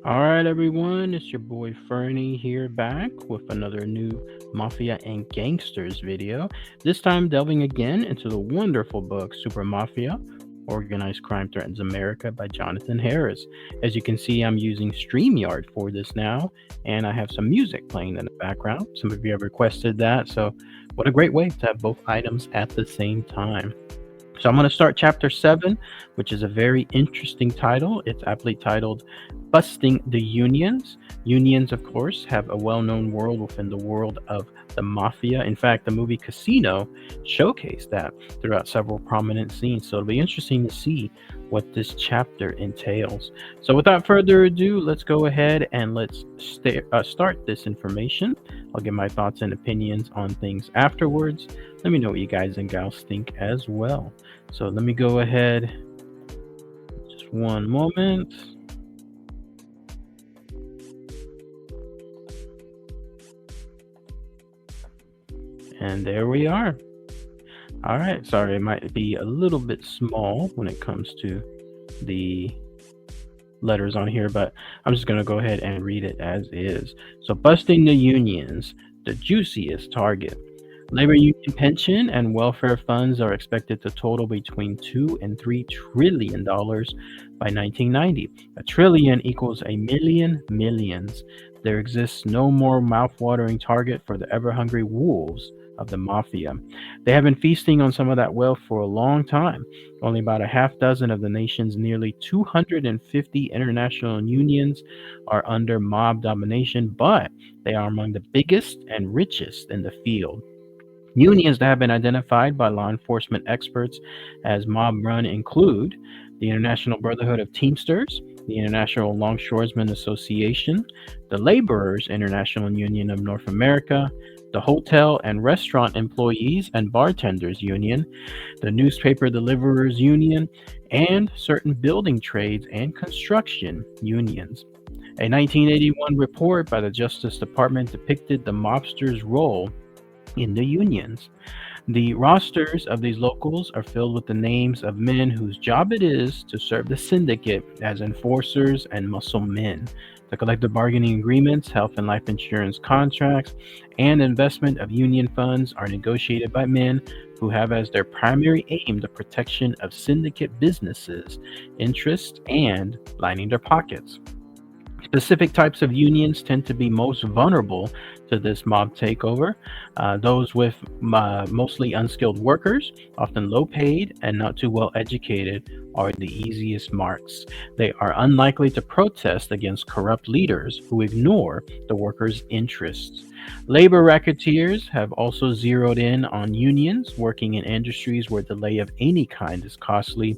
All right, everyone, it's your boy Fernie here back with another new Mafia and Gangsters video. This time delving again into the wonderful book Super Mafia Organized Crime Threatens America by Jonathan Harris. As you can see, I'm using StreamYard for this now, and I have some music playing in the background. Some of you have requested that, so what a great way to have both items at the same time. So I'm going to start chapter 7, which is a very interesting title. It's aptly titled Busting the Unions. Unions, of course, have a well known world within the world of the mafia. In fact, the movie Casino showcased that throughout several prominent scenes. So it'll be interesting to see what this chapter entails. So without further ado, let's go ahead and start this information. I'll give my thoughts and opinions on things afterwards. Let me know what you guys and gals think as well. So let me go ahead, just one moment. And there we are. All right, sorry, it might be a little bit small when it comes to the letters on here, but I'm just going to go ahead and read it as is. So, busting the unions, the juiciest target. Labor union pension and welfare funds are expected to total between $2 and $3 trillion by 1990. A trillion equals a million millions. There exists no more mouth-watering target for the ever-hungry wolves of the mafia. They have been feasting on some of that wealth for a long time. Only about a half dozen of the nation's nearly 250 international unions are under mob domination, but they are among the biggest and richest in the field. Unions that have been identified by law enforcement experts as mob run include the International Brotherhood of Teamsters, the International Longshoremen Association, the Laborers International Union of North America, the Hotel and Restaurant Employees and Bartenders Union, the Newspaper Deliverers Union, and certain building trades and construction unions. A 1981 report by the Justice Department depicted the mobsters' role in the unions. The rosters of these locals are filled with the names of men whose job it is to serve the syndicate as enforcers and muscle men. The collective bargaining agreements, health and life insurance contracts, and investment of union funds are negotiated by men who have as their primary aim the protection of syndicate businesses, interests, and lining their pockets. Specific types of unions tend to be most vulnerable to this mob takeover. Those with mostly unskilled workers, often low paid and not too well educated, are the easiest marks. They are unlikely to protest against corrupt leaders who ignore the workers' interests. Labor racketeers have also zeroed in on unions working in industries where delay of any kind is costly.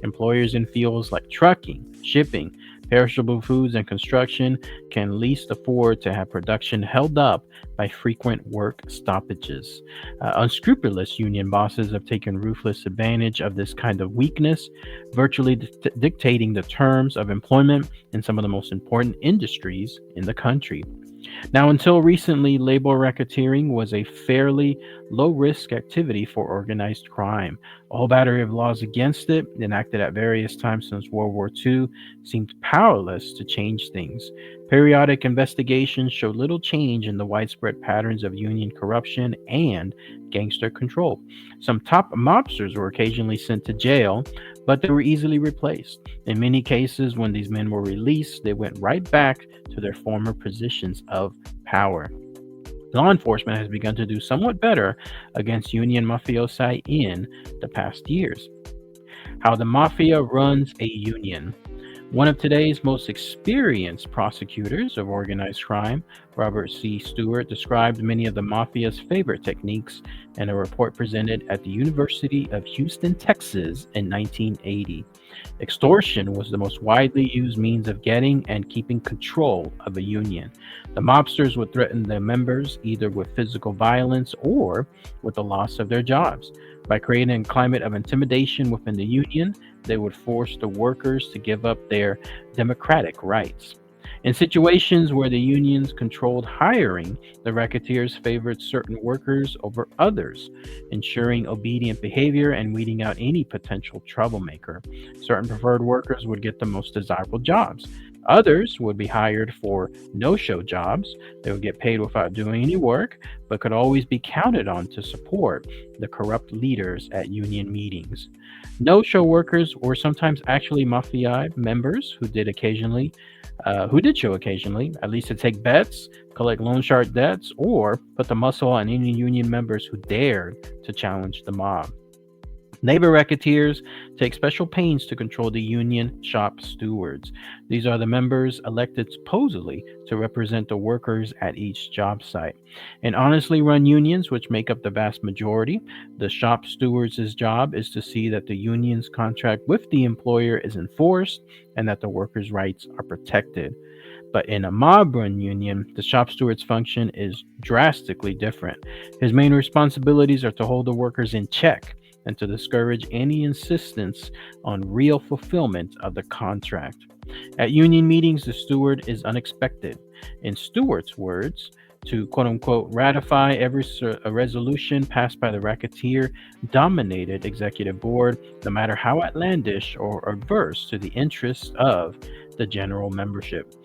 Employers in fields like trucking, shipping, perishable foods, and construction can least afford to have production held up by frequent work stoppages. Unscrupulous union bosses have taken ruthless advantage of this kind of weakness, virtually dictating the terms of employment in some of the most important industries in the country. Now, until recently, labor racketeering was a fairly low risk activity for organized crime. A whole battery of laws against it, enacted at various times since World War II, seemed powerless to change things. Periodic investigations showed little change in the widespread patterns of union corruption and gangster control. Some top mobsters were occasionally sent to jail, but they were easily replaced. In many cases, when these men were released, they went right back to their former positions of power. Law enforcement has begun to do somewhat better against union mafiosi in the past years. How the mafia runs a union. One of today's most experienced prosecutors of organized crime, Robert C. Stewart, described many of the mafia's favorite techniques in a report presented at the University of Houston, Texas in 1980. Extortion was the most widely used means of getting and keeping control of a union. The mobsters would threaten their members either with physical violence or with the loss of their jobs. By creating a climate of intimidation within the union, they would force the workers to give up their democratic rights. In situations where the unions controlled hiring, the racketeers favored certain workers over others, ensuring obedient behavior and weeding out any potential troublemaker. Certain preferred workers would get the most desirable jobs. Others would be hired for no show jobs. They would get paid without doing any work, but could always be counted on to support the corrupt leaders at union meetings. No show workers were sometimes actually mafia members who did show occasionally, at least to take bets, collect loan shark debts, or put the muscle on any union members who dared to challenge the mob. Labor racketeers take special pains to control the union shop stewards. These are the members elected supposedly to represent the workers at each job site. In honestly run unions, which make up the vast majority, the shop steward's job is to see that the union's contract with the employer is enforced and that the workers' rights are protected. But in a mob run union, the shop steward's function is drastically different. His main responsibilities are to hold the workers in check and to discourage any insistence on real fulfillment of the contract. At union meetings, the steward is unexpected. In Stewart's words, to quote unquote ratify every resolution passed by the racketeer dominated executive board, no matter how outlandish or adverse to the interests of the general membership.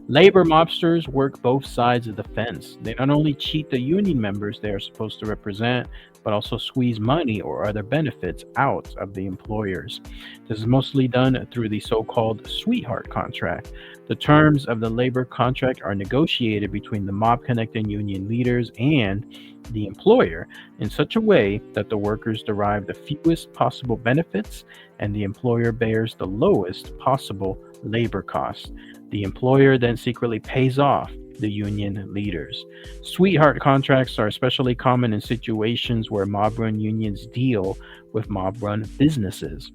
Labor mobsters work both sides of the fence. They not only cheat the union members they are supposed to represent, but also squeeze money or other benefits out of the employers. This is mostly done through the so called sweetheart contract. The terms of the labor contract are negotiated between the mob connected union leaders and the employer in such a way that the workers derive the fewest possible benefits and the employer bears the lowest possible labor costs. The employer then secretly pays off the union leaders. Sweetheart contracts are especially common in situations where mob run unions deal with mob run businesses.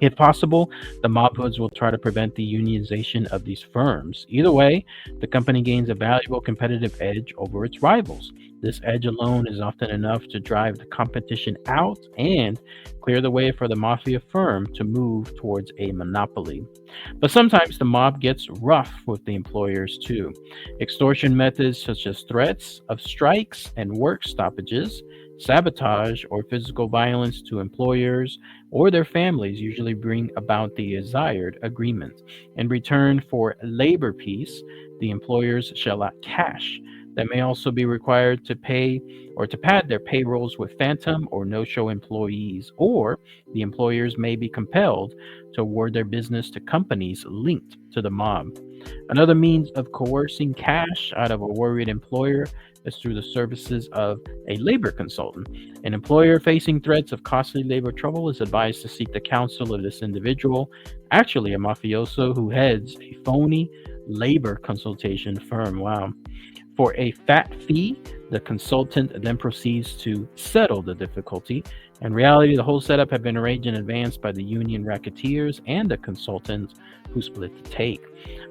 If possible, the mob hoods will try to prevent the unionization of these firms. Either way, the company gains a valuable competitive edge over its rivals. This edge alone is often enough to drive the competition out and clear the way for the mafia firm to move towards a monopoly. But sometimes the mob gets rough with the employers too. Extortion methods such as threats of strikes and work stoppages, sabotage, or physical violence to employers or their families usually bring about the desired agreement. In return for labor peace, the employers shell out cash. That may also be required to pay or to pad their payrolls with phantom or no show employees, or the employers may be compelled to award their business to companies linked to the mob. Another means of coercing cash out of a worried employer is through the services of a labor consultant. An employer facing threats of costly labor trouble is advised to seek the counsel of this individual, actually a mafioso who heads a phony labor consultation firm. Wow. For a fat fee, the consultant then proceeds to settle the difficulty. In reality, the whole setup had been arranged in advance by the union racketeers and the consultants who split the take.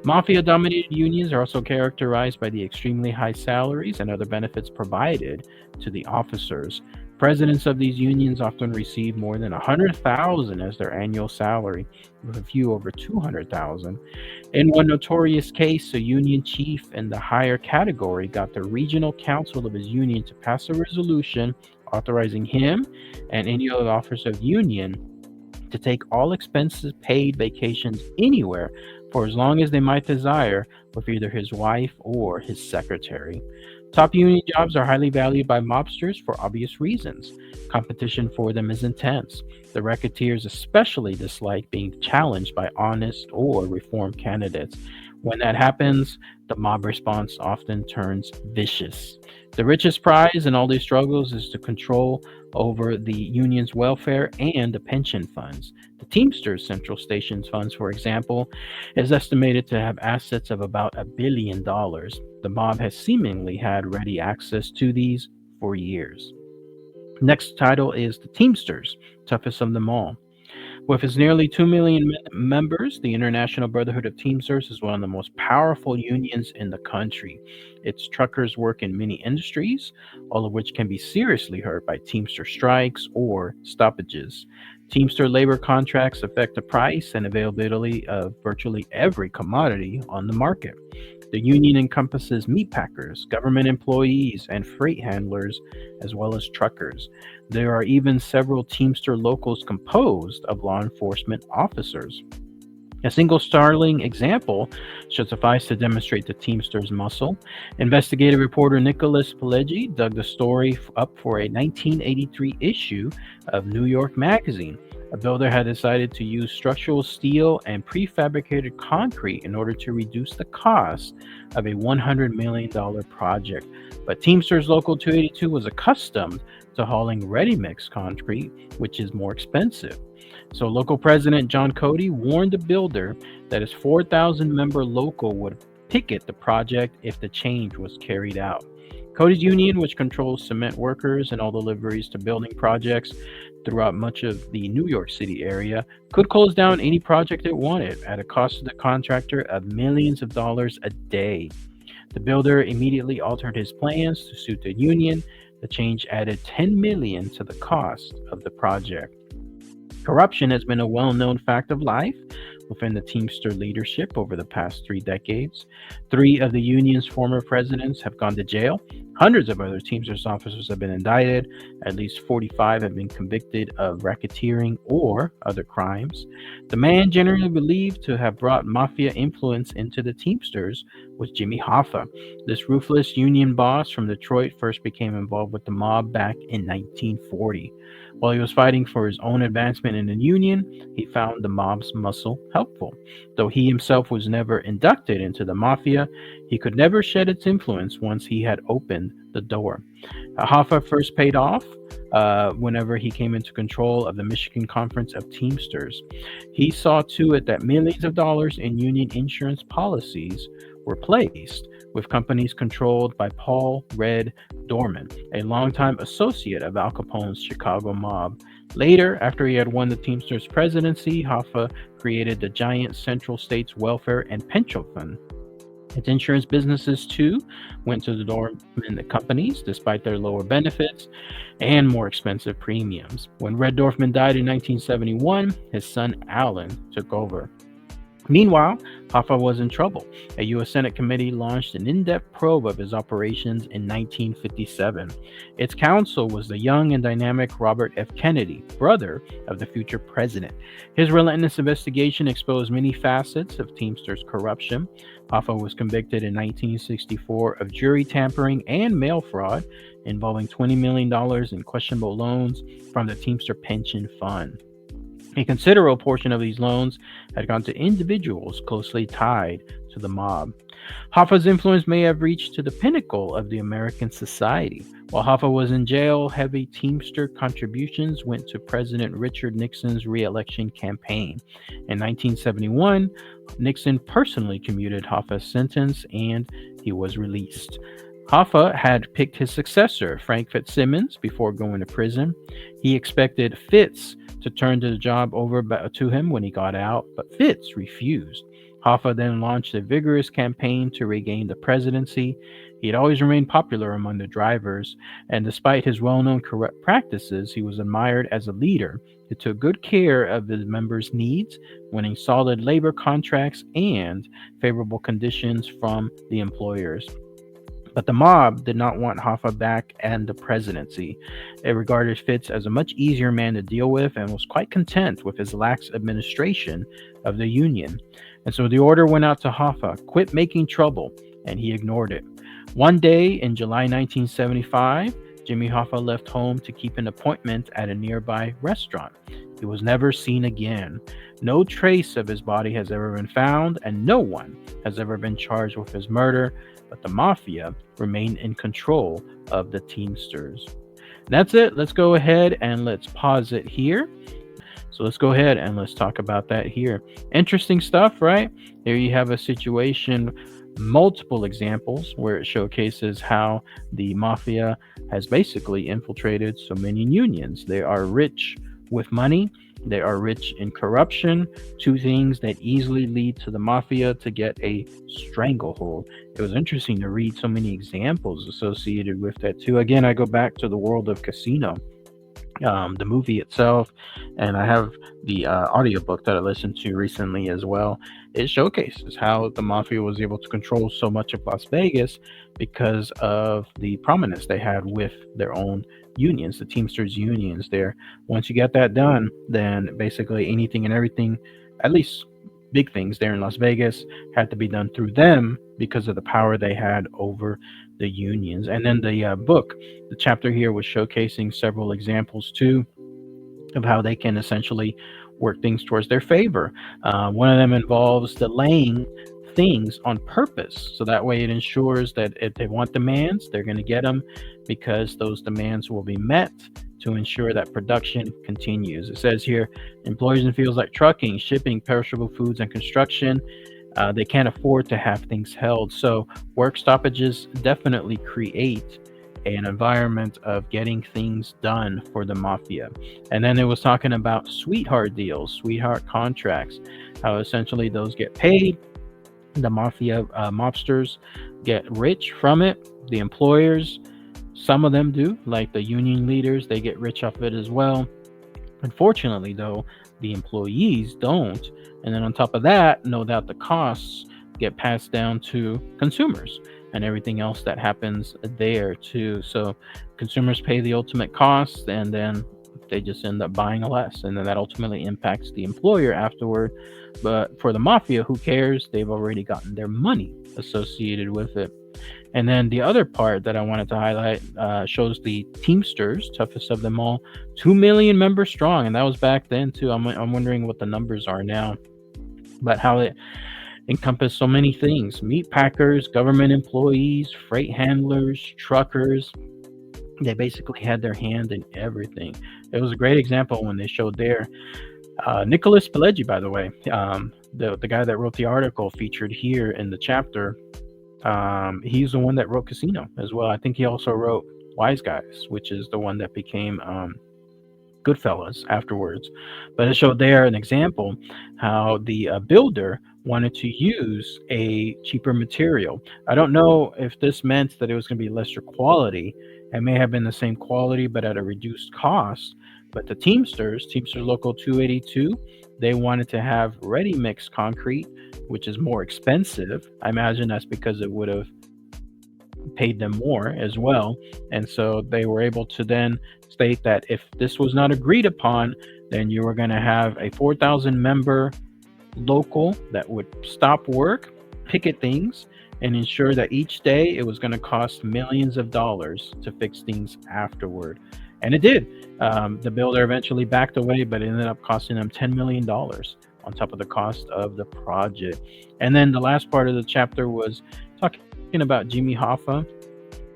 Mafia dominated unions are also characterized by the extremely high salaries and other benefits provided to the officers. Presidents of these unions often receive more than 100,000 as their annual salary, with a few over 200,000. In one notorious case, a union chief in the higher category got the regional council of his union to pass a resolution authorizing him and any other officer of the union to take all expenses paid vacations anywhere for as long as they might desire with either his wife or his secretary. Top union jobs are highly valued by mobsters for obvious reasons. Competition for them is intense. The racketeers especially dislike being challenged by honest or reformed candidates. When that happens, the mob response often turns vicious. The richest prize in all these struggles is to control over the union's welfare and the pension funds. The Teamsters Central Stations funds, for example, is estimated to have assets of about $1 billion. The mob has seemingly had ready access to these for years. Next title is The Teamsters, toughest of them all. With its nearly 2 million members, the International Brotherhood of Teamsters is one of the most powerful unions in the country. Its truckers work in many industries, all of which can be seriously hurt by Teamster strikes or stoppages. Teamster labor contracts affect the price and availability of virtually every commodity on the market. The union encompasses meatpackers, government employees, and freight handlers, as well as truckers. There are even several Teamster locals composed of law enforcement officers. A single startling example should suffice to demonstrate the Teamsters' muscle. Investigative reporter Nicholas Pileggi dug the story up for a 1983 issue of New York Magazine. A builder had decided to use structural steel and prefabricated concrete in order to reduce the cost of a $100 million project. But Teamsters Local 282 was accustomed to hauling ready mix concrete, which is more expensive. So, local president John Cody warned the builder that his 4,000 member local would picket the project if the change was carried out. Cody's union, which controls cement workers and all deliveries to building projects throughout much of the New York City area, could close down any project it wanted at a cost to the contractor of millions of dollars a day. The builder immediately altered his plans to suit the union. The change added 10 million to the cost of the project. Corruption has been a well known fact of life within the Teamster leadership over the past 3 decades. Three of the union's former presidents have gone to jail. Hundreds of other Teamsters officers have been indicted. At least 45 have been convicted of racketeering or other crimes. The man generally believed to have brought Mafia influence into the Teamsters was Jimmy Hoffa. This ruthless union boss from Detroit first became involved with the mob back in 1940. While he was fighting for his own advancement in the Union, he found the mob's muscle helpful. Though he himself was never inducted into the Mafia, he could never shed its influence once he had opened the door. Hoffa first paid off whenever he came into control of the Michigan Conference of Teamsters. He saw to it that millions of dollars in union insurance policies were placed with companies controlled by Paul Red Dorman, a longtime associate of Al Capone's Chicago mob. Later, after he had won the Teamsters presidency, Hoffa created the giant Central States Welfare and Pension Fund. Its insurance businesses, too, went to the Dorman companies despite their lower benefits and more expensive premiums. When Red Dorfman died in 1971, his son Alan took over. Meanwhile, Hoffa was in trouble. A U.S. Senate committee launched an in-depth probe of his operations in 1957. Its counsel was the young and dynamic Robert F. Kennedy, brother of the future president. His relentless investigation exposed many facets of Teamsters corruption. Hoffa was convicted in 1964 of jury tampering and mail fraud involving $20 million in questionable loans from the Teamster Pension Fund. A considerable portion of these loans had gone to individuals closely tied to the mob. Hoffa's influence may have reached to the pinnacle of the American society. While Hoffa was in jail, heavy Teamster contributions went to President Richard Nixon's re-election campaign. In 1971, Nixon personally commuted Hoffa's sentence and he was released. Hoffa had picked his successor, Frank Fitzsimmons, before going to prison. He expected Fitz to turn the job over to him when he got out, but Fitz refused. Hoffa then launched a vigorous campaign to regain the presidency. He had always remained popular among the drivers, and despite his well-known corrupt practices, he was admired as a leader who took good care of his members' needs, winning solid labor contracts and favorable conditions from the employers. But the mob did not want Hoffa back and the presidency. It regarded Fitz as a much easier man to deal with and was quite content with his lax administration of the Union. And so the order went out to Hoffa, quit making trouble, and he ignored it. One day in July 1975, Jimmy Hoffa left home to keep an appointment at a nearby restaurant. He was never seen again. No trace of his body has ever been found, and no one has ever been charged with his murder, but the Mafia remained in control of the Teamsters. That's it. Let's go ahead and let's pause it here. So let's go ahead and let's talk about that here. Interesting stuff, right? There you have a situation, multiple examples where it showcases how the Mafia has basically infiltrated so many unions. They are rich with money. They are rich in corruption, two things that easily lead to the Mafia to get a stranglehold. It was interesting to read so many examples associated with that too. Again, I go back to the world of Casino, the movie itself, and I have the audiobook that I listened to recently as well. It showcases how the Mafia was able to control so much of Las Vegas because of the prominence they had with their own unions, the Teamsters unions there. Once you get that done, then basically anything and everything, at least big things there in Las Vegas had to be done through them because of the power they had over the unions. And then the book, the chapter here was showcasing several examples too of how they can essentially work things towards their favor. One of them involves delaying things on purpose. So that way it ensures that if they want demands, they're going to get them because those demands will be met to ensure that production continues. It says here, employers in fields like trucking, shipping, perishable foods, and construction, they can't afford to have things held. So work stoppages definitely create an environment of getting things done for the mafia. And then it was talking about sweetheart deals, sweetheart contracts, how essentially those get paid. The mafia mobsters get rich from it. The employers, some of them do, like the union leaders, they get rich off of it as well. Unfortunately, though, the employees don't. And then on top of that, no doubt the costs get passed down to consumers and everything else that happens there too. So consumers pay the ultimate cost, and then they just end up buying less, and then that ultimately impacts the employer afterward. But for the mafia, who cares? They've already gotten their money associated with it. And then the other part that I wanted to highlight shows the Teamsters, toughest of them all, 2 million members strong, and that was back then too. I'm wondering what the numbers are now, but how it encompassed so many things: meat packers, government employees, freight handlers, truckers. They basically had their hand in everything. It was a great example when they showed there. Nicholas Pileggi, by the way, the guy that wrote the article featured here in the chapter, he's the one that wrote Casino as well. I think he also wrote Wise Guys, which is the one that became Goodfellas afterwards. But it showed there an example how the builder wanted to use a cheaper material. I don't know if this meant that it was going to be lesser quality. It may have been the same quality but at a reduced cost. But the Teamsters Local 282, they wanted to have ready mix concrete, which is more expensive. I imagine that's because it would have paid them more as well. And so they were able to then state that if this was not agreed upon, then you were going to have a 4,000 member local that would stop work, picket things, and ensure that each day it was going to cost millions of dollars to fix things afterward. And it did. The builder eventually backed away, but it ended up costing them $10 million on top of the cost of the project. And then the last part of the chapter was talking about Jimmy Hoffa.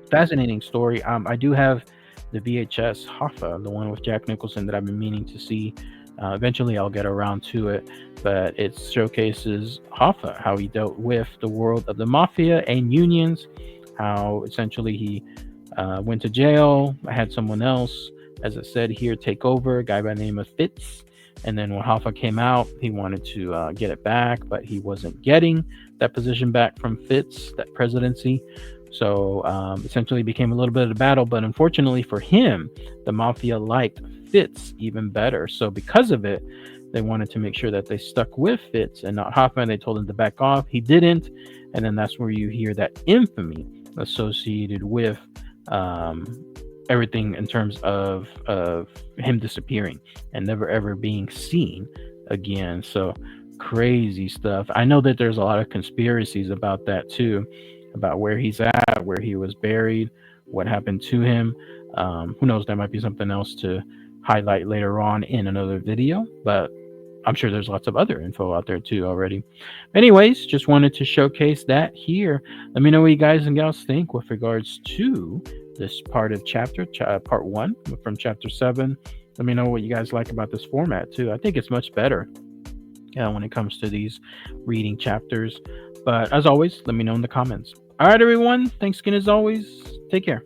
Fascinating story. I do have the VHS Hoffa, the one with Jack Nicholson, that I've been meaning to see. Eventually I'll get around to it, but it showcases Hoffa, how he dealt with the world of the mafia and unions, how essentially he went to jail, had someone else, as it said here, take over, a guy by the name of Fitz. And then when Hoffa came out, he wanted to get it back, but he wasn't getting that position back from Fitz, that presidency. So essentially became a little bit of a battle, but unfortunately for him, the mafia liked Fitz even better. So because of it, they wanted to make sure that they stuck with Fitz and not Hoffa, and they told him to back off. He didn't, and then that's where you hear that infamy associated with everything in terms of him disappearing and never ever being seen again. So crazy stuff. I know that there's a lot of conspiracies about that too, about where he's at, where he was buried, what happened to him. Who knows, that might be something else to highlight later on in another video, but I'm sure there's lots of other info out there too already. Anyways, just wanted to showcase that here. Let me know what you guys and gals think with regards to this part of part 1 from chapter 7. Let me know what you guys like about this format too. I think it's much better when it comes to these reading chapters. But as always, let me know in the comments. All right, everyone. Thanks again as always. Take care.